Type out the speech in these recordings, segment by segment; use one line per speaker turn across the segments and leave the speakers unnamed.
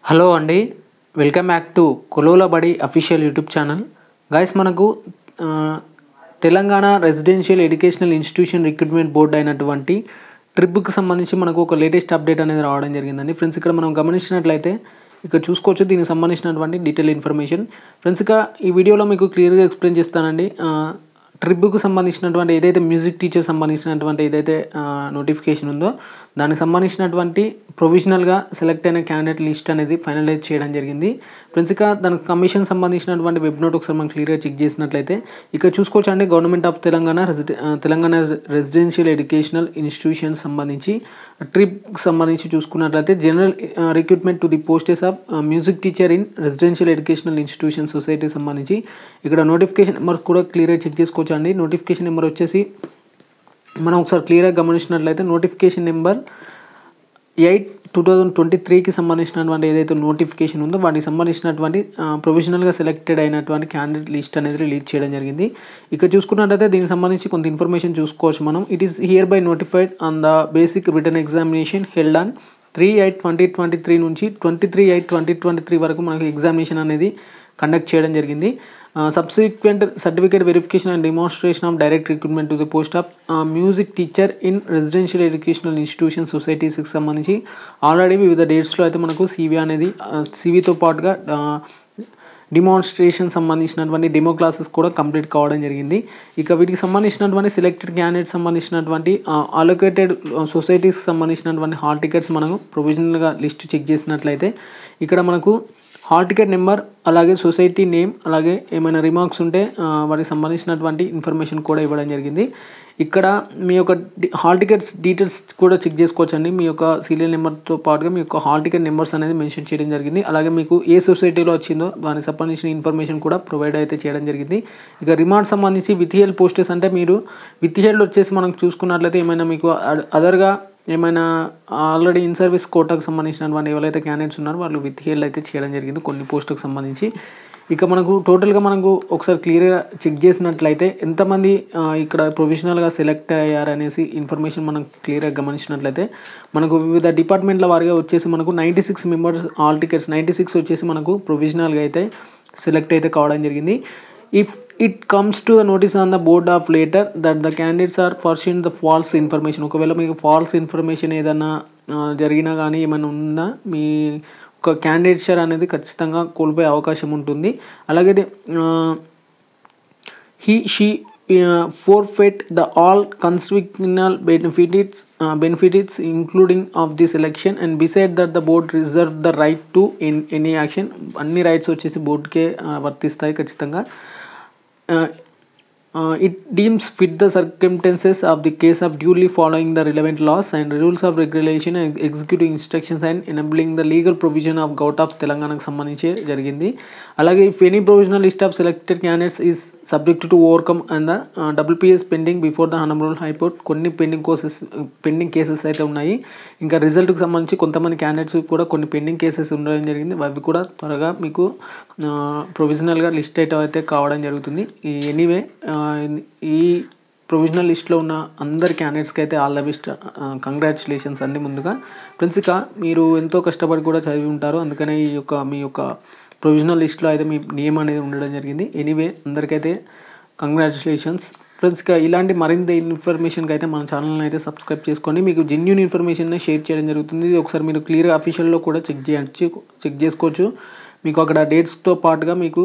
Hello అండి, welcome back to కొలోలా బడి official YouTube channel. Guys, మనకు Telangana residential educational institution recruitment board అయినటువంటి ట్రిప్కి సంబంధించి మనకు ఒక లేటెస్ట్ అప్డేట్ అనేది రావడం జరిగిందండి. ఫ్రెండ్స్, ఇక్కడ మనం గమనించినట్లయితే ఇక్కడ చూసుకోవచ్చు దీనికి సంబంధించినటువంటి డీటెయిల్ ఇన్ఫర్మేషన్. ఫ్రెండ్స్, ఇక ఈ వీడియోలో మీకు క్లియర్గా ఎక్స్ప్లెయిన్ చేస్తానండి. ట్రిప్కు సంబంధించినటువంటి ఏదైతే మ్యూజిక్ టీచర్ సంబంధించినటువంటి ఏదైతే నోటిఫికేషన్ ఉందో దానికి సంబంధించినటువంటి ప్రొవిజనల్గా సెలెక్ట్ అయిన క్యాండిడేట్ లిస్ట్ అనేది ఫైనలైజ్ చేయడం జరిగింది. ఫ్రెండ్స్, ఇక దానికి కమిషన్ సంబంధించినటువంటి వెబ్ నోట్ ఒకసారి మనం క్లియర్గా చెక్ చేసినట్లయితే ఇక్కడ చూసుకోవచ్చు అండి. Government of Telangana residential educational institutions సంబంధించి ట్రిప్కి సంబంధించి చూసుకున్నట్లయితే general recruitment to the posts of music teacher in residential educational institution society సంబంధించి ఇక్కడ నోటిఫికేషన్ నెంబర్ కూడా క్లియర్గా చెక్ చేసుకోవచ్చు అండి. నోటిఫికేషన్ నెంబర్ వచ్చేసి మనం ఒకసారి క్లియర్గా గమనించినట్లయితే నోటిఫికేషన్ నెంబర్ 8/2023కి సంబంధించినటువంటి ఏదైతే నోటిఫికేషన్ ఉందో వాటికి సంబంధించినటువంటి ప్రొవిజనల్గా సెలెక్టెడ్ అయినటువంటి క్యాండిడేట్ లిస్ట్ అనేది రిలీజ్ చేయడం జరిగింది. ఇక్కడ చూసుకున్నట్లయితే దీనికి సంబంధించి కొంత ఇన్ఫర్మేషన్ చూసుకోవచ్చు మనం. It is here by notified on the basic written examination held on 3/8/2023 నుంచి 23/8/2023 వరకు మనకు ఎగ్జామినేషన్ అనేది కండక్ట్ చేయడం జరిగింది. Subsequent certificate verification and demonstration of direct recruitment to the post of music teacher in residential educational institution సొసైటీస్కి సంబంధించి already వివిధ డేట్స్లో అయితే మనకు సివితో పాటుగా డిమాన్స్ట్రేషన్ సంబంధించినటువంటి డెమో క్లాసెస్ కూడా కంప్లీట్ కావడం జరిగింది. ఇక వీటికి సంబంధించినటువంటి సెలెక్టెడ్ క్యాండిడేట్ సంబంధించినటువంటి అలొకేటెడ్ సొసైటీస్కి సంబంధించినటువంటి హాల్ టికెట్స్ మనకు ప్రొవిజనల్గా లిస్ట్ చెక్ చేసినట్లయితే ఇక్కడ మనకు హాల్ టికెట్ నెంబర్, అలాగే సొసైటీ నేమ్, అలాగే ఏమైనా రిమార్క్స్ ఉంటే వాటికి సంబంధించినటువంటి ఇన్ఫర్మేషన్ కూడా ఇవ్వడం జరిగింది. ఇక్కడ మీ యొక్క హాల్ టికెట్స్ డీటెయిల్స్ కూడా చెక్ చేసుకోవచ్చండి. మీ యొక్క సీరియల్ నెంబర్తో పాటుగా మీ యొక్క హాల్ టికెట్ నెంబర్స్ అనేది మెన్షన్ చేయడం జరిగింది. అలాగే మీకు ఏ సొసైటీలో వచ్చిందో దానికి సంబంధించిన ఇన్ఫర్మేషన్ కూడా ప్రొవైడ్ అయితే చేయడం జరిగింది. ఇక రిమార్క్ సంబంధించి విత్ హెల్డ్ పోస్టెస్ అంటే మీరు విత్ హెల్డ్ వచ్చేసి మనం చూసుకున్నట్లయితే ఏమైనా మీకు అదర్గా ఏమైనా ఆల్రెడీ ఇన్ సర్వీస్ కోటాకు సంబంధించినటువంటి ఎవరైతే క్యాండిడేట్స్ ఉన్నారో వాళ్ళు విత్ హెల్డ్ అయితే చేయడం జరిగింది కొన్ని పోస్టులకు సంబంధించి. ఇక మనకు టోటల్గా మనకు ఒకసారి క్లియర్గా చెక్ చేసినట్లయితే ఎంతమంది ఇక్కడ ప్రొవిజనల్గా సెలెక్ట్ అయ్యారనేసి ఇన్ఫర్మేషన్ మనం క్లియర్గా గమనించినట్లయితే మనకు వివిధ డిపార్ట్మెంట్ల వారిగా వచ్చేసి మనకు 96 మెంబర్స్ ఆల్ టికెట్స్ 96 వచ్చేసి మనకు ప్రొవిజనల్గా అయితే సెలెక్ట్ అయితే కావడం జరిగింది. If it comes to the notice on the board of later that the candidates are pursuing the false information, ఒకవేళ మీకు ఫాల్స్ ఇన్ఫర్మేషన్ ఏదైనా జరిగినా కానీ ఏమైనా ఉందా మీ ఒక క్యాండిడేట్ షేర్ అనేది ఖచ్చితంగా కోల్పోయే అవకాశం ఉంటుంది. అలాగే she forfeit the all constitutional benefits including of this election and beside that the board reserve the right to in any action. అన్ని రైట్స్ వచ్చేసి బోర్డుకే వర్తిస్తాయి ఖచ్చితంగా. It deems fit the circumstances of the case of duly following the relevant laws and rules of regulation and executing instructions and enabling the legal provision of Government of తెలంగాణకు సంబంధించి జరిగింది. అలాగే if any provisional list of selected candidates is subject to overcome and the WPS pending before the Honorable High Court, కొన్ని pending cases అయితే ఉన్నాయి. ఇంకా రిజల్ట్కి సంబంధించి కొంతమంది క్యాండిడేట్స్ కూడా కొన్ని పెండింగ్ కేసెస్ ఉండడం జరిగింది. అవి కూడా త్వరగా మీకు ప్రొవిజనల్గా లిస్ట్ అయితే కావడం జరుగుతుంది. ఎనీవే ఈ ప్రొవిజనల్ లిస్ట్లో ఉన్న అందరి క్యాండిడేట్స్కి అయితే ఆల్ ద బెస్ట్, కంగ్రాచులేషన్స్ అండి. ముందుగా ఫ్రెండ్స్, ఇక మీరు ఎంతో కష్టపడి కూడా చదివి ఉంటారు, అందుకనే మీ యొక్క ప్రొవిజనల్ లిస్ట్లో అయితే మీ నేమ్ అనేది ఉండడం జరిగింది. ఎనీవే అందరికైతే కంగ్రాచులేషన్స్ ఫ్రెండ్స్. ఇక ఇలాంటి మరింత ఇన్ఫర్మేషన్కి అయితే మన ఛానల్ని అయితే సబ్స్క్రైబ్ చేసుకోండి. మీకు జెన్యూన్ ఇన్ఫర్మేషన్ షేర్ చేయడం జరుగుతుంది. ఇది ఒకసారి మీరు క్లియర్గా అఫీషియల్లో కూడా చెక్ చేసుకోవచ్చు. మీకు అక్కడ డేట్స్తో పాటుగా మీకు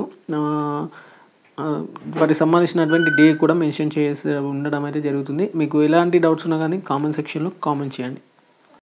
వాటికి సంబంధించినటువంటి డే కూడా మెన్షన్ చేసి ఉండడం అయితే జరుగుతుంది. మీకు ఎలాంటి డౌట్స్ ఉన్నా కానీ కామెంట్ సెక్షన్లో కామెంట్ చేయండి.